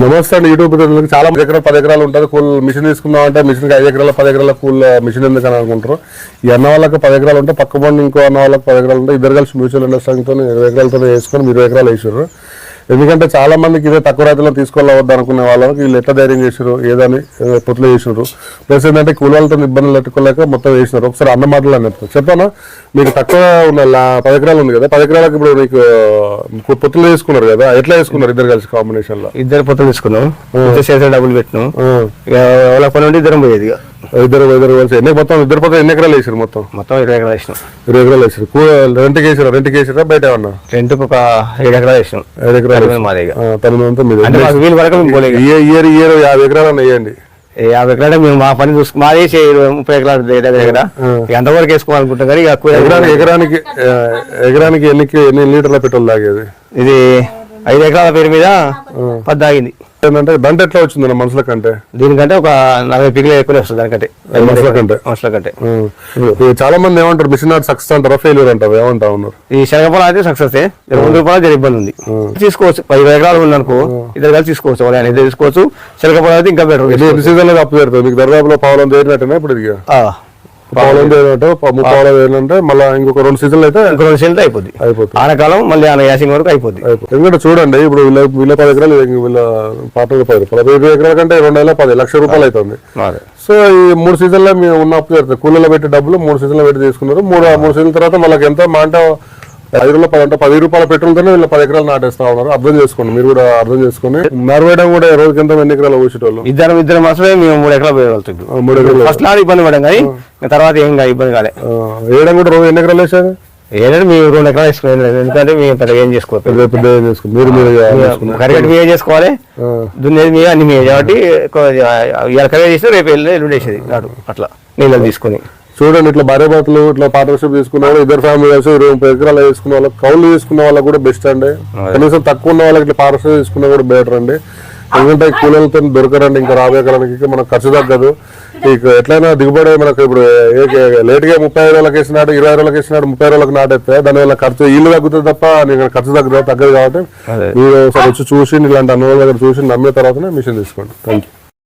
నమస్తే అండి. యూట్యూబ్ చాలా 5 ఎకరాలు 10 ఎకరాలు ఉంటుంది. కూల్ మిషన్ తీసుకుందాం అంటే మిషన్కి 5 ఎకరాల 10 ఎకరాల కూల్ మిషన్ ఎందుకని అనుకుంటారు. ఈ అన్న వాళ్ళకి 10 ఎకరాలు ఉంటే పక్క బండి ఇంకో అన్న వాళ్ళకి 10 ఎకరాలు ఉంటాయి. ఇద్దరు కలిసి మ్యూచువల్ అండర్స్టాండింగ్తో 20 ఎకరాలతో వేసుకొని 20 ఎకరాలు వేసారు. ఎందుకంటే చాలా మందికి ఇదే తక్కువ రైతులో తీసుకోవాలవద్దు అనుకునే వాళ్ళకి వీళ్ళు ఎట్లా ధైర్యం చేసారు, ఏదని పొత్తులు చేసినారు. ప్లస్ ఏంటంటే కూలీలతో ఇబ్బందులు పెట్టుకోలేక మొత్తం వేసినారు. ఒకసారి అన్న మాటలు అని చెప్పాను. మీకు తక్కువ ఉన్న 10 ఎకరాలు ఉంది కదా, 10 ఎకరాలకు ఇప్పుడు మీకు పొత్తులు వేసుకున్నారు కదా, ఎట్లా వేసుకున్నారు ఇద్దరు కలిసి కాంబినేషన్ లో? ఇద్దరు పొత్తులు తీసుకున్నాం, డబ్బులు పెట్టినాం, పని ఉండి ఇద్దరం పోయేది. ఇద్దరు కలిసి మొత్తం ఇద్దరు పొత్తులు ఎన్ని ఎకరాలు వేసారు? మొత్తం 20 ఎకరాలు వేసినాం. 20 ఎకరాలు వేసారు. రెంట్కి వేసారా బయట ఏమన్నా? రెంట్కి ఒక 7 ఎకరాలు వేసినాం. 7 ఎకరాలు వీలు వరకు ఇయర్ 50 ఎకరాలు వేయండి. 50 ఎకరాలు మేము మా పని చూసుకు మాది 30 ఎకరాలు దగ్గర ఎంతవరకు వేసుకోవాలనుకుంటాం. కానీ ఎకరానికి ఎన్ని లీటర్ల పెట్రోల్ తాగేది? ఇది 5 ఎకరాల పేరు మీద 10 తాగింది. ఏంటంటే దంట ఎట్లా వచ్చింది మనుషుల కంటే? దీనికంటే ఒక 40 పిగులు ఎక్కువ వస్తుంది దానికంటే, మనుషుల కంటే. చాలా మంది ఏమంటారు మిషన్ నాట్ సక్సెస్ అంటారా ఫెయిల్యూర్ అంటారు, ఏమంటా ఉన్నారు? ఈ శనగపొలం అయితే సక్సెస్, 2 రూపాయలు జర ఇబ్బంది ఉంది. తీసుకోవచ్చు, 10 ఎకరాలు ఉందనుకో ఇద్దరు కలిసి తీసుకోవచ్చు, వాళ్ళు ఇద్దరు తీసుకోవచ్చు. శనగపొలం అయితే ఇంకా బెటర్. ఎన్ని సీజన్ లో అప్పు పెడతారు మీకు? దర్దాపులో పావులం తేరినట్టేనా ఇప్పుడు? ఇది పావులం తేరినట్టు 30 తేరినంటే మళ్ళీ ఇంకొక 2 సీజన్లు అయితే 2 సీజన్లు అయిపోద్ది. ఆనకాలం మళ్ళీ యాసింగ్ వరకు అయిపోద్ది. ఎందుకంటే చూడండి ఇప్పుడు వీళ్ళ 10 ఎకరాలు వీళ్ళ పాటలు 10 ఎకరాల కంటే 2 లక్ష రూపాయలు అవుతుంది. సో ఈ 3 సీజన్లో మేము ఉన్న అప్పు పెడతాం. కూలీలో పెట్టి డబ్బులు 3 సీజన్లో పెట్టి తీసుకున్నారు. 3 సీజన్ల తర్వాత మళ్ళీ ఎంత మా అంటే 5 రూపాయలు అంటే 10 రూపాయల పెట్రోల్తోనే వీళ్ళు 10 ఎకరాలు నాటేస్తా ఉన్నారు. అర్థం చేసుకోండి, మీరు కూడా అర్థం చేసుకుని. నరవేయడం కూడా రోజుకి ఎంత ఎన్ని ఎకరాలు పోసేటోళ్ళు? ఇద్దరు మాసమే మేము 3 ఎకరాలు పోయగలుగుతాం. 3 ఎకరాలు ఫస్ట్ లాగా ఇబ్బంది పడడం, కానీ తర్వాత ఏం ఇబ్బంది కాలే. వేయడం కూడా రోజు ఎన్ని ఎకరాలు వేసారు? ఏదంటే మేము 2 ఎకరాలు వేసుకున్నాం. ఎందుకంటే మేము పెద్దగా ఏం చేసుకోవాలి, కరెక్ట్ మేము చేసుకోవాలి. దున్నేది మేము అన్ని మేము కాబట్టి ఇలా కర్రీ చేస్తే రేపు ఎల్లుండి వేసేది నాడు అట్లా నీళ్ళు తీసుకుని. చూడండి, ఇట్లా భార్యాభర్తలు ఇట్లా పార్ట్నర్షిప్ తీసుకున్న వాళ్ళు, ఇద్దరు ఫ్యామిలీ కలిసి 20 ఎకరాలు వేసుకున్న వాళ్ళకి, కౌలు తీసుకున్న వాళ్ళకి కూడా బెస్ట్ అండి. కనీసం తక్కువ ఉన్న వాళ్ళకి ఇట్లా పార్ట్నర్షిప్ తీసుకున్నా కూడా బెటర్ అండి. ఎందుకంటే కూలీలతో దొరకరండి. ఇంకా రాబోయే కాలానికి మనకు ఖర్చు తగ్గదు. ఇక ఎట్లయినా దిగుబడి మనకు ఇప్పుడు లేట్గా 35 రోజులకు వేసినాడు, 20 రోజులకు వేసినాడు, 30 రోజులకు నాటేస్తే దానివల్ల ఖర్చు ఇల్లు తగ్గుతుంది తప్ప నీకు ఖర్చు తగ్గదు కాబట్టి మీరు ఒకసారి వచ్చి చూసి ఇలాంటి అనుభవం దగ్గర చూసి నమ్మిన తర్వాతనే మిషన్ తీసుకోండి. Thank you.